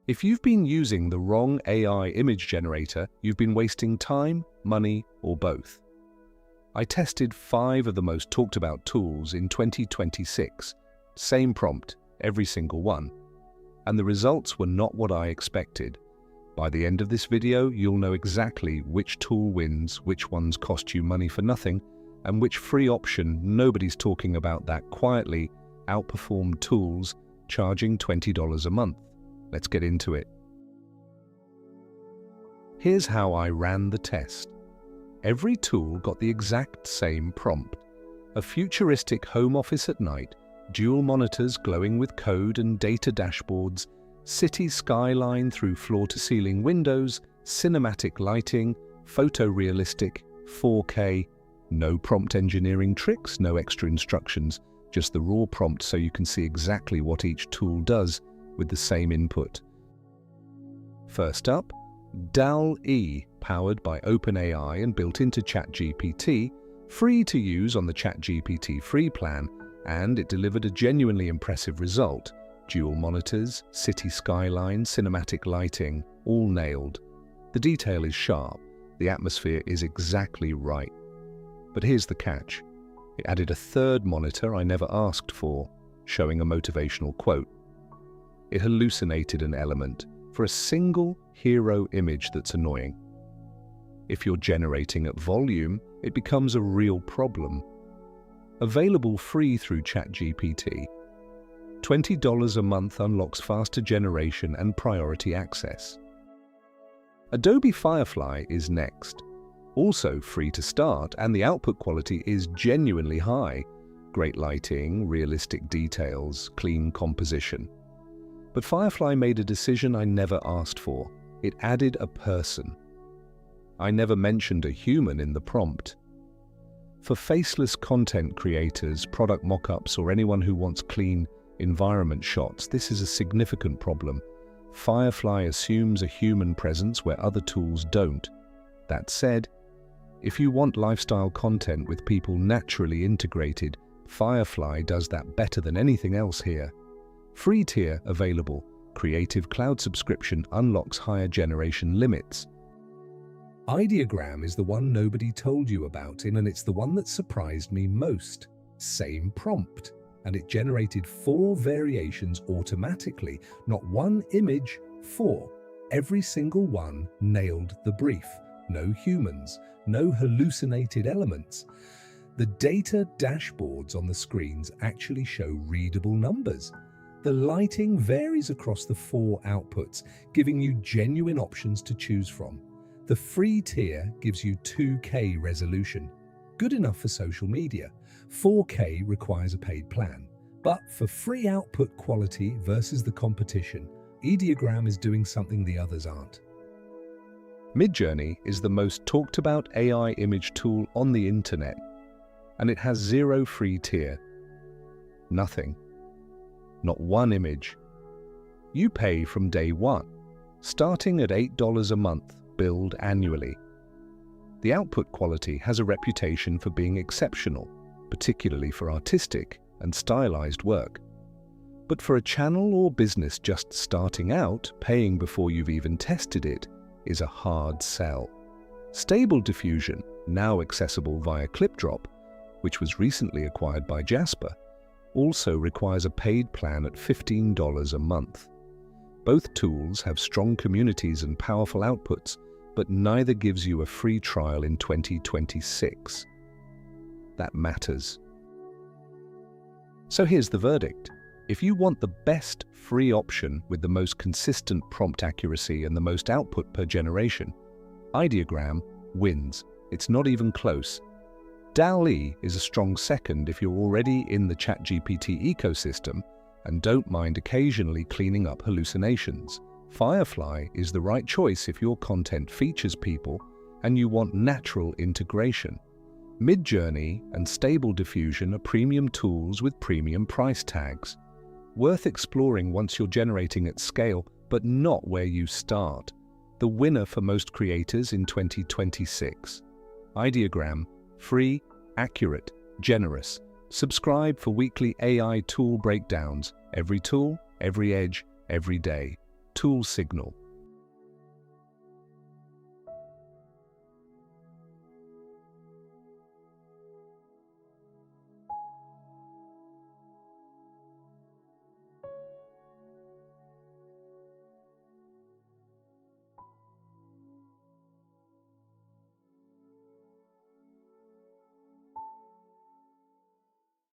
If you've been using the wrong AI image generator, you've been wasting time, money, or both. I tested 5 of the most talked about tools in 2026, same prompt, every single one, and the results were not what I expected. By the end of this video, you'll know exactly which tool wins, which ones cost you money for nothing, and which free option nobody's talking about that quietly outperformed tools charging $20 a month. Let's get into it. Here's how I ran the test. Every tool got the exact same prompt. A futuristic home office at night, dual monitors glowing with code and data dashboards, city skyline through floor-to-ceiling windows, cinematic lighting, photorealistic, 4K, no prompt engineering tricks, no extra instructions, just the raw prompt so you can see exactly what each tool does with the same input. First up, DALL-E, powered by OpenAI and built into ChatGPT, free to use on the ChatGPT free plan, and it delivered a genuinely impressive result. Dual monitors, city skyline, cinematic lighting, all nailed. The detail is sharp, the atmosphere is exactly right. But here's the catch. It added a third monitor I never asked for, showing a motivational quote. It hallucinated an element for a single hero image that's annoying. If you're generating at volume, it becomes a real problem. Available free through ChatGPT, $20 a month unlocks faster generation and priority access. Adobe Firefly is next. Also free to start, and the output quality is genuinely high. Great lighting, realistic details, clean composition. But Firefly made a decision I never asked for. It added a person. I never mentioned a human in the prompt. For faceless content creators, product mock-ups, or anyone who wants clean environment shots, this is a significant problem. Firefly assumes a human presence where other tools don't. That said, if you want lifestyle content with people naturally integrated, Firefly does that better than anything else here. Free tier available. Creative Cloud subscription unlocks higher generation limits. Ideogram is the one nobody told you about, and it's the one that surprised me most. Same prompt, and it generated 4 variations automatically. Not one image, 4. Every single one nailed the brief. No humans, no hallucinated elements. The data dashboards on the screens actually show readable numbers. The lighting varies across the 4 outputs, giving you genuine options to choose from. The free tier gives you 2K resolution, good enough for social media. 4K requires a paid plan. But for free output quality versus the competition, Ideogram is doing something the others aren't. Midjourney is the most talked about AI image tool on the internet, and it has 0 free tier. Nothing. Not one image. You pay from day one, starting at $8 a month, billed annually. The output quality has a reputation for being exceptional, particularly for artistic and stylized work. But for a channel or business just starting out, paying before you've even tested it is a hard sell. Stable Diffusion, now accessible via Clipdrop, which was recently acquired by Jasper, also requires a paid plan at $15 a month. Both tools have strong communities and powerful outputs, but neither gives you a free trial in 2026. That matters. So here's the verdict. If you want the best free option with the most consistent prompt accuracy and the most output per generation, Ideogram wins. It's not even close. DALL-E is a strong second if you're already in the ChatGPT ecosystem and don't mind occasionally cleaning up hallucinations. Firefly is the right choice if your content features people and you want natural integration. Midjourney and Stable Diffusion are premium tools with premium price tags. Worth exploring once you're generating at scale, but not where you start. The winner for most creators in 2026. Ideogram, free, accurate, generous. Subscribe for weekly AI tool breakdowns. Every tool, every edge, every day. tool signal.